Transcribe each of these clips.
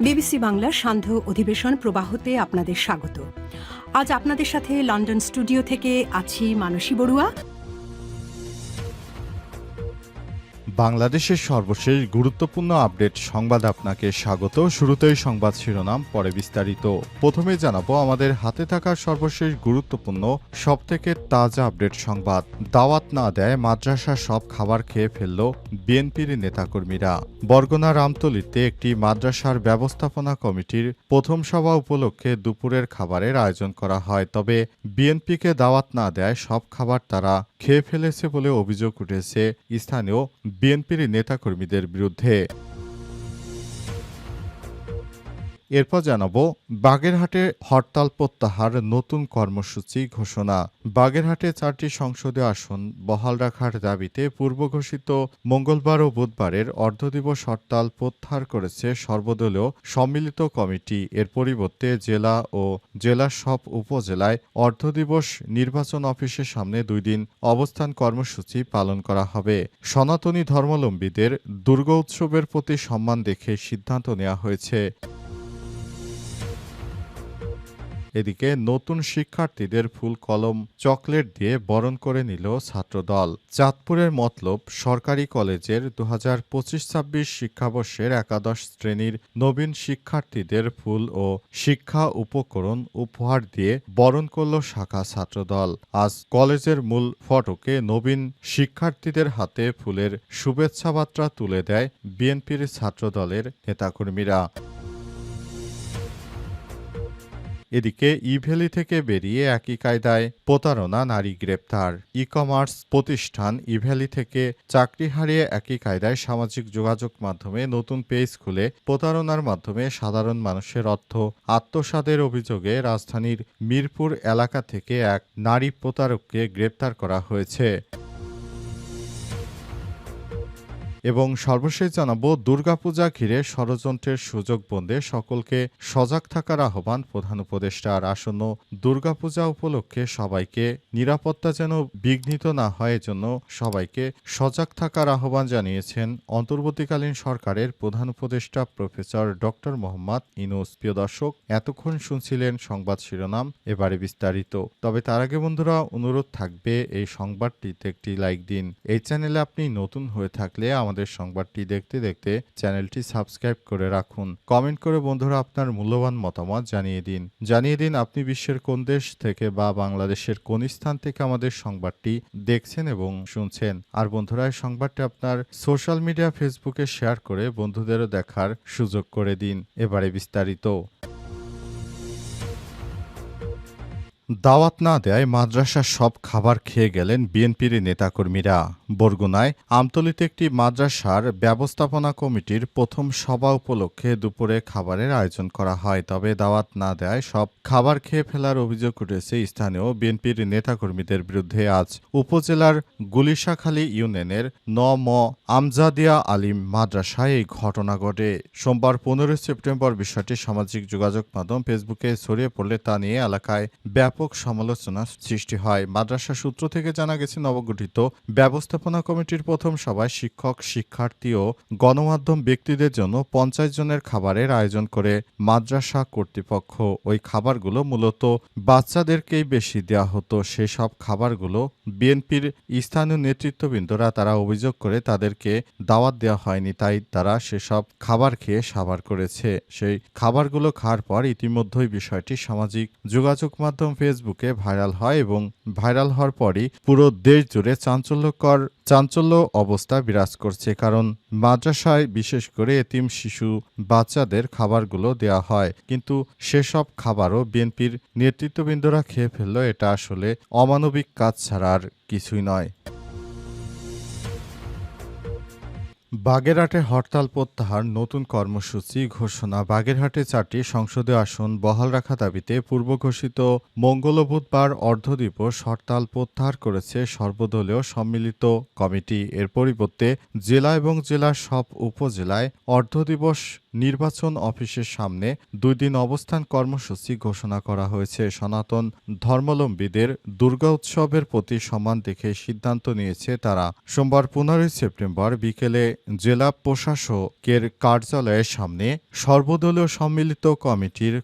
BBC বাংলার সান্ধ্য অধিবেশন প্রবাহতে আপনাদের স্বাগত। আজ আপনাদের সাথে লন্ডন স্টুডিও থেকে আছি মানসী বড়ুয়া। বাংলাদেশের সর্বশেষ গুরুত্বপূর্ণ আপডেট সংবাদ আপনাকে স্বাগত। শুরুতেই সংবাদ শিরোনাম, পরে বিস্তারিত। প্রথমে জানাবো আমাদের হাতে থাকা সর্বশেষ গুরুত্বপূর্ণ সবথেকে তাজা আপডেট সংবাদ। দাওয়াত না দেয় মাদ্রাসা সব খাবার খেয়ে ফেলল বিএনপির নেতাকর্মীরা। বরগুনা রামতলিতে একটি মাদ্রাসার ব্যবস্থাপনা কমিটির প্রথম সভা উপলক্ষে দুপুরের খাবারের আয়োজন করা হয়। তবে বিএনপিকে দাওয়াত না দেয় সব খাবার তারা খেয়ে ফেলেছে বলে অভিযোগ উঠেছে স্থানীয় বিএনপির নেতাকর্মীদের বিরুদ্ধে। এরপর জানাবো বাগেরহাটে হরতাল প্রত্যাহার, নতুন কর্মসূচি ঘোষণা। বাগেরহাটে 4টি সংসদীয় আসন বহাল রাখার দাবিতে পূর্ব ঘোষিত মঙ্গলবার ও বুধবারের অর্ধদিবস হরতাল প্রত্যাহার করেছে সর্বদলীয় সম্মিলিত কমিটি। এর পরিবর্তে জেলা ও জেলার সব উপজেলায় অর্ধদিবস নির্বাচন অফিসের সামনে 2 দিন অবস্থান কর্মসূচি পালন করা হবে। সনাতনী ধর্মাবলম্বীদের দুর্গোৎসবের প্রতি সম্মান দেখে সিদ্ধান্ত নেওয়া হয়েছে। এদিকে নতুন শিক্ষার্থীদের ফুল কলম চকলেট দিয়ে বরণ করে নিল ছাত্রদল। চাঁদপুরের মতলব সরকারি কলেজের 2025-26 শিক্ষাবর্ষের একাদশ শ্রেণীর নবীন শিক্ষার্থীদের ফুল ও শিক্ষা উপকরণ উপহার দিয়ে বরণ করল শাখা ছাত্রদল। আজ কলেজের মূল ফটকে নবীন শিক্ষার্থীদের হাতে ফুলের শুভেচ্ছা বার্তা তুলে দেয় বিএনপির ছাত্রদলের নেতাকর্মীরা। এদিকে ইভ্যালি থেকে বেরিয়ে একই কায়দায় প্রতারণা, নারী গ্রেপ্তার। ই-কমার্স প্রতিষ্ঠান ইভ্যালি থেকে চাকরি হারিয়ে একই কায়দায় সামাজিক যোগাযোগ মাধ্যমে নতুন পেজ খুলে প্রতারণার মাধ্যমে সাধারণ মানুষের অর্থ আত্মসাতের অভিযোগে রাজধানীর মিরপুর এলাকা থেকে এক নারী প্রতারককে গ্রেপ্তার করা হয়েছে। এবং সর্বশেষ জানাবো দুর্গাপূজা ঘিরে ষড়যন্ত্রের সুযোগ বন্ধে সকলকে সজাগ থাকার আহ্বান প্রধান উপদেষ্টার। আসন্ন দুর্গাপূজা উপলক্ষে সবাইকে নিরাপত্তা যেন বিঘ্নিত না হয় এজন্য সবাইকে সজাগ থাকার আহ্বান জানিয়েছেন অন্তর্বর্তীকালীন সরকারের প্রধান উপদেষ্টা প্রফেসর ডক্টর মোহাম্মদ ইউনূস। প্রিয় দর্শক, এতক্ষণ শুনছিলেন সংবাদ শিরোনাম, এবারে বিস্তারিত। তবে তার আগে বন্ধুরা অনুরোধ থাকবে এই সংবাদটিতে একটি লাইক দিন। এই চ্যানেলে আপনি নতুন হয়ে থাকলে আমাদের সংবাদটি দেখতে দেখতে চ্যানেলটি সাবস্ক্রাইব করে রাখুন। কমেন্ট করে বন্ধুরা আপনার মূল্যবান মতামত জানিয়ে দিন আপনি বিশ্বের কোন দেশ থেকে বা বাংলাদেশের কোন স্থান থেকে আমাদের সংবাদটি দেখছেন এবং শুনছেন। আর বন্ধুরা এই সংবাদটি আপনার সোশ্যাল মিডিয়া ফেসবুকে শেয়ার করে বন্ধুদেরও দেখার সুযোগ করে দিন। এবারে বিস্তারিত। দাওয়াত না দেয় মাদ্রাসার সব খাবার খেয়ে গেলেন বিএনপির নেতাকর্মীরা। বরগুনায় আমতলীতে একটি মাদ্রাসার ব্যবস্থাপনা কমিটির প্রথম সভা উপলক্ষে দুপুরে খাবারের আয়োজন করা হয়। তবে দাওয়াত না দেয় সব খাবার খেয়ে ফেলার অভিযোগ উঠেছে স্থানীয় বিএনপির নেতাকর্মীদের বিরুদ্ধে। আজ উপজেলার গুলিশাখালী ইউনিয়নের ম আমজাদিয়া আলিম মাদ্রাসায় এই ঘটনা ঘটে। সোমবার 15 সেপ্টেম্বর বিষয়টি সামাজিক যোগাযোগ মাধ্যম ফেসবুকে ছড়িয়ে পড়লে তা নিয়ে এলাকায় ব্যাপক সমালোচনা সৃষ্টি হয়। মাদ্রাসা সূত্র থেকে জানা গেছে নবগঠিত ব্যবস্থাপনা কমিটির প্রথম সভায় শিক্ষক, শিক্ষার্থী ও গণমাধ্যম ব্যক্তিদের জন্য 50 জনের খাবারের আয়োজন করে মাদ্রাসা কর্তৃপক্ষ। ওই খাবারগুলো মূলত বাচ্চাদেরকেই বেশি দেওয়া হতো। সেসব খাবারগুলো বিএনপির স্থানীয় নেতৃত্ববৃন্দরা তারা অভিযোগ করে তাদেরকে দাওয়াত দেওয়া হয়নি, তাই তারা সেসব খাবার খেয়ে সাবার করেছে। সেই খাবারগুলো খাওয়ার পর ইতিমধ্যেই বিষয়টি সামাজিক যোগাযোগ মাধ্যম ফেসবুকে ভাইরাল হয় এবং ভাইরাল হওয়ার পরই পুরো দেশ জুড়ে চাঞ্চল্য অবস্থা বিরাজ করছে। কারণ মাদ্রাসায় বিশেষ করে এতিম শিশু বাচ্চাদের খাবারগুলো দেওয়া হয়, কিন্তু সেসব খাবারও বিএনপির নেতৃত্ববৃন্দরা খেয়ে ফেলল। এটা আসলে অমানবিক কাজ ছাড়া আর কিছুই নয়। বাগেরহাটে হরতাল প্রত্যাহার, নতুন কর্মসূচি ঘোষণা। বাগেরহাটে 4টি সংসদীয় আসন বহাল রাখা দাবিতে পূর্ব ঘোষিত মঙ্গল ও বুধবার অর্ধদিবস হরতাল প্রত্যাহার করেছে সর্বদলীয় সম্মিলিত কমিটি। এর পরিবর্তে জেলা এবং জেলার সব উপজেলায় অর্ধদিবস নির্বাচন অফিসের সামনে 2 দিন অবস্থান কর্মসূচি ঘোষণা করা হয়েছে। সনাতন ধর্মাবলম্বীদের দুর্গা উৎসবের প্রতি সম্মান দেখে সিদ্ধান্ত নিয়েছে তারা। সোমবার 15 সেপ্টেম্বর বিকেলে জেলা প্রশাসকের কার্যালয়ের সামনে সর্বদলীয় সম্মিলিত কমিটির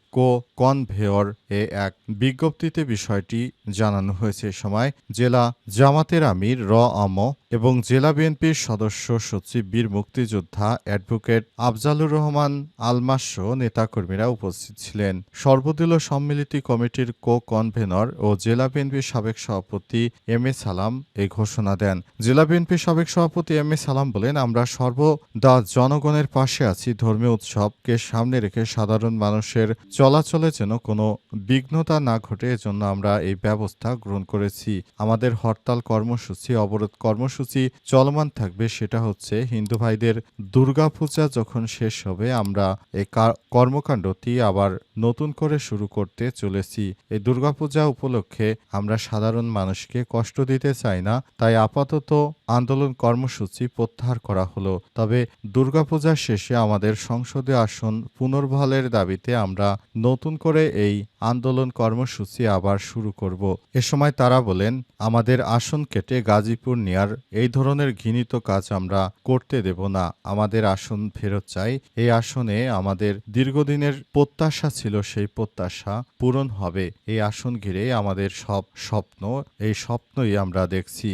কনভেয়র এ এক বিজ্ঞপ্তিতে বিষয়টি জানানো হয়েছে। এ সময় জেলা জামাতের আমির আম এবং জেলা বিএনপির সদস্য সচিব বীর মুক্তিযোদ্ধা অ্যাডভোকেট আফজালুর রহমান আলমাস্য নেতাকর্মীরা উপস্থিত ছিলেন। সর্বদলীয় সম্মিলিত কমিটির কনভেনর ও জেলা বিএনপির সাবেক সভাপতি এম এ সালাম এই ঘোষণা দেন। জেলা বিএনপির সাবেক সভাপতি এম এ সালাম বলেন, আমরা সর্বদা জনগণের পাশে আছি। ধর্মীয় উৎসবকে সামনে রেখে সাধারণ মানুষের চলাচলে যেন কোনো বিঘ্নতা না ঘটে, এজন্য আমরা এই ব্যবস্থা গ্রহণ করেছি। আমাদের হরতাল কর্মসূচি, অবরোধ কর্মসূচি চলমান থাকবে। সেটা হচ্ছে হিন্দু ভাইদের দুর্গাপূজা যখন শেষ হবে আমরা এই কর্মকাণ্ডটি আবার নতুন করে শুরু করতে চলেছি। এই দুর্গাপূজা উপলক্ষে আমরা সাধারণ মানুষকে কষ্ট দিতে চাই না, তাই আপাতত আন্দোলন কর্মসূচি প্রত্যাহার করা হলো। তবে দুর্গাপূজা শেষে আমাদের সংসদে আসন পুনর্বহালের দাবিতে আমরা নতুন করে এই আন্দোলন কর্মসূচি আবার শুরু করব। এ সময় তারা বলেন, আমাদের আসন কেটে গাজীপুর নেয়ার এই ধরনের ঘৃণিত কাজ আমরা করতে দেব না। আমাদের আসন ফেরত চাই। এই আসনে আমাদের দীর্ঘদিনের প্রত্যাশা ছিল, সেই প্রত্যাশা পূরণ হবে। এই আসন ঘিরে আমাদের সব স্বপ্ন, এই স্বপ্নই আমরা দেখছি।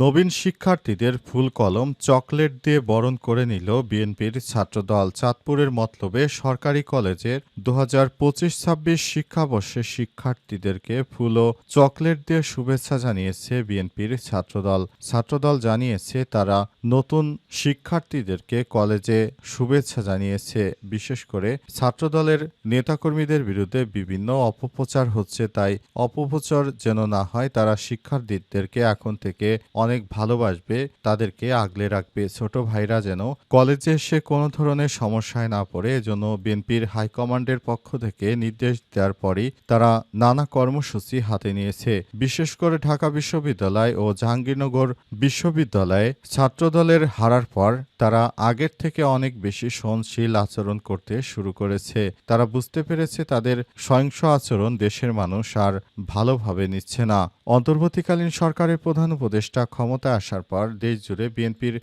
নবীন শিক্ষার্থীদের ফুল কলম চকলেট দিয়ে বরণ করে নিল বিএনপির ছাত্রদল। চাঁদপুরের মতলবে সরকারি কলেজের 2025-26 শিক্ষাবর্ষে শিক্ষার্থীদেরকে ফুল ও চকলেট দিয়ে শুভেচ্ছা জানিয়েছে বিএনপির ছাত্রদল। ছাত্রদল জানিয়েছে তারা নতুন শিক্ষার্থীদেরকে কলেজে শুভেচ্ছা জানিয়েছে। বিশেষ করে ছাত্রদলের নেতাকর্মীদের বিরুদ্ধে বিভিন্ন অপপ্রচার হচ্ছে, তাই অপপ্রচার যেন না হয়, তারা শিক্ষার্থীদেরকে এখন থেকে অনেক ভালোবাসবে, তাদেরকে আগলে রাখবে। ছোট ভাইরা যেন কলেজে এসে কোনো ধরনের সমস্যায় না পড়ে, এজন্য বিএনপির হাইকমান্ডের পক্ষ থেকে নির্দেশ দেওয়ার পরই তারা নানা কর্মসূচি হাতে নিয়েছে। বিশেষ করে ঢাকা বিশ্ববিদ্যালয় ও জাহাঙ্গীরনগর বিশ্ববিদ্যালয়ে ছাত্রদলের হারার পর তারা আগের থেকে অনেক বেশি সহনশীল আচরণ করতে শুরু করেছে। তারা বুঝতে পেরেছে তাদের সহিংস আচরণ দেশের মানুষ আর ভালোভাবে নিচ্ছে না। অন্তর্বর্তীকালীন সরকারের প্রধান উপদেষ্টা ক্ষমতায় আসার পর দেশজুড়ে বিএনপির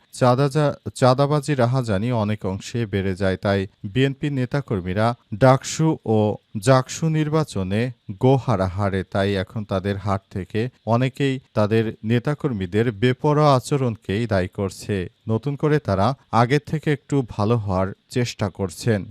চাঁদাবাজি রাহাজানি অনেক অংশে বেড়ে যায়। তাই বিএনপির নেতাকর্মীরা ডাকসু ও জাকসু নির্বাচনে হারে। তাই এখন তাদের হাত থেকে অনেকেই তাদের নেতাকর্মীদের বেপরোয়া আচরণকেই দায়ী করছে। নতুন করে তারা আগের থেকে একটু ভালো হওয়ার চেষ্টা করছেন।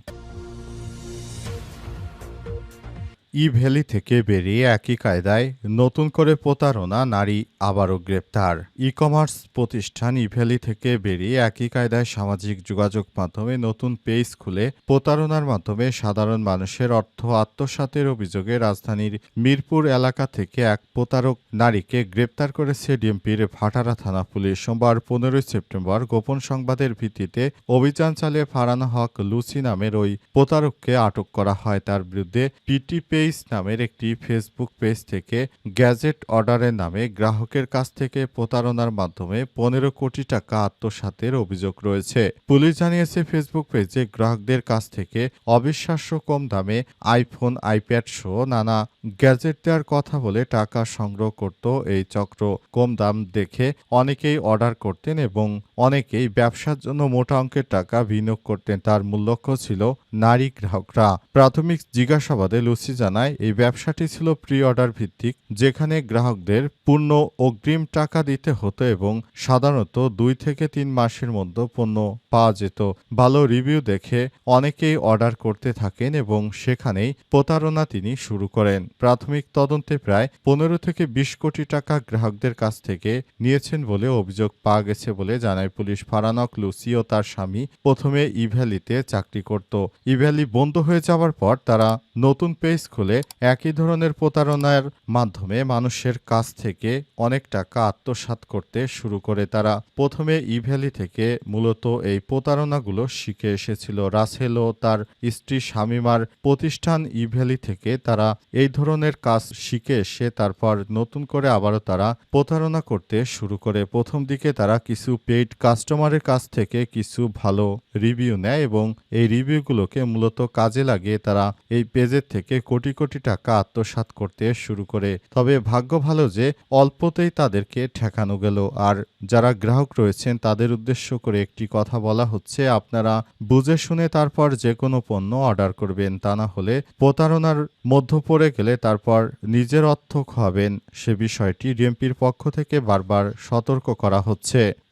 ভ্যালি থেকে বেরিয়ে একই কায়দায় নতুন করে প্রতারণা, নারী আবারও গ্রেপ্তার। কমার্স প্রতিষ্ঠান ভ্যালি থেকে বেরিয়ে একই কায়দায় সামাজিক যোগাযোগ মাধ্যমে নতুন পেজ খুলে প্রতারণার মাধ্যমে সাধারণ মানুষের অর্থ আত্মসাতের অভিযোগে রাজধানীর মিরপুর এলাকা থেকে এক প্রতারক নারীকে গ্রেপ্তার করেছে ডিএমপির ভাটারা থানা পুলিশ। সোমবার 15 সেপ্টেম্বর গোপন সংবাদের ভিত্তিতে অভিযান চালিয়ে ফারহানা হক লুসি নামের ওই প্রতারককে আটক করা হয়। তার বিরুদ্ধে পিটি পেজ নামের একটি ফেসবুক পেজ থেকে গ্যাজেট অর্ডারের নামে গ্রাহকের কাছ থেকে প্রতারণার মাধ্যমে 15 কোটি টাকা আত্মসাতের অভিযোগ রয়েছে। পুলিশ জানিয়েছে ফেসবুক পেজে গ্রাহকদের কাছ থেকে অবিশ্বাস্য কম দামে আইফোন, আইপ্যাড সহ নানা গ্যাজেট দেওয়ার কথা বলে টাকা সংগ্রহ করত এই চক্র। কম দাম দেখে অনেকেই অর্ডার করতেন এবং অনেকেই ব্যবসার জন্য মোটা অঙ্কের টাকা বিনিয়োগ করতেন। তার মূল লক্ষ্য ছিল নারী গ্রাহকরা। প্রাথমিক জিজ্ঞাসাবাদে লুসি জানায় এই ব্যবসাটি ছিল প্রি অর্ডার ভিত্তিক, যেখানে গ্রাহকদের পূর্ণ অগ্রিম টাকা দিতে হতো এবং সাধারণত 2 থেকে 3 মাসের মধ্যে পণ্য পাওয়া যেত। ভালো রিভিউ দেখে অনেকেই অর্ডার করতে থাকেন এবং সেখানেই প্রতারণা তিনি শুরু করেন। প্রাথমিক তদন্তে প্রায় 15 থেকে 20 কোটি টাকা গ্রাহকদের কাছ থেকে নিয়েছেন বলে অভিযোগ পাওয়া গেছে বলে জানায় পুলিশ। ফারহানা হক লুসি ও তার স্বামী প্রথমে ভ্যালিতে চাকরি করত। ভ্যালি বন্ধ হয়ে যাওয়ার পর তারা নতুন পেজ খুলে একই ধরনের প্রতারণার মাধ্যমে মানুষের কাছ থেকে অনেক টাকা আত্মসাৎ করতে শুরু করে। তারা প্রথমে ভ্যালি থেকে মূলত এই প্রতারণাগুলো শিখে এসেছিল। রাসেল ও তার স্ত্রী শামিমার প্রতিষ্ঠান ভ্যালি থেকে তারা এই ধরনের কাজ শিখে এসে তারপর নতুন করে আবারও তারা প্রতারণা করতে শুরু করে। প্রথম দিকে তারা কিছু পেইড কাস্টমারের কাছ থেকে কিছু ভালো রিভিউ নেয় এবং এই রিভিউগুলোকে মূলত কাজে লাগিয়ে তারা এই পেজের থেকে কোটি কোটি টাকা আত্মসাৎ করতে শুরু করে। তবে ভাগ্য ভালো যে অল্প মতেই তাদেরকে ঠেকানো গেল। আর যারা গ্রাহক রয়েছেন তাদের উদ্দেশ্য করে একটি কথা বলা হচ্ছে, আপনারা বুঝে শুনে তারপর যে কোনো পণ্য অর্ডার করবেন, তা না হলে প্রতারণার মধ্যে পড়ে গেলে তারপর নিজের অর্থ খোয়াবেন। সে বিষয়টি ডিএমপির পক্ষ থেকে বারবার সতর্ক করা হচ্ছে।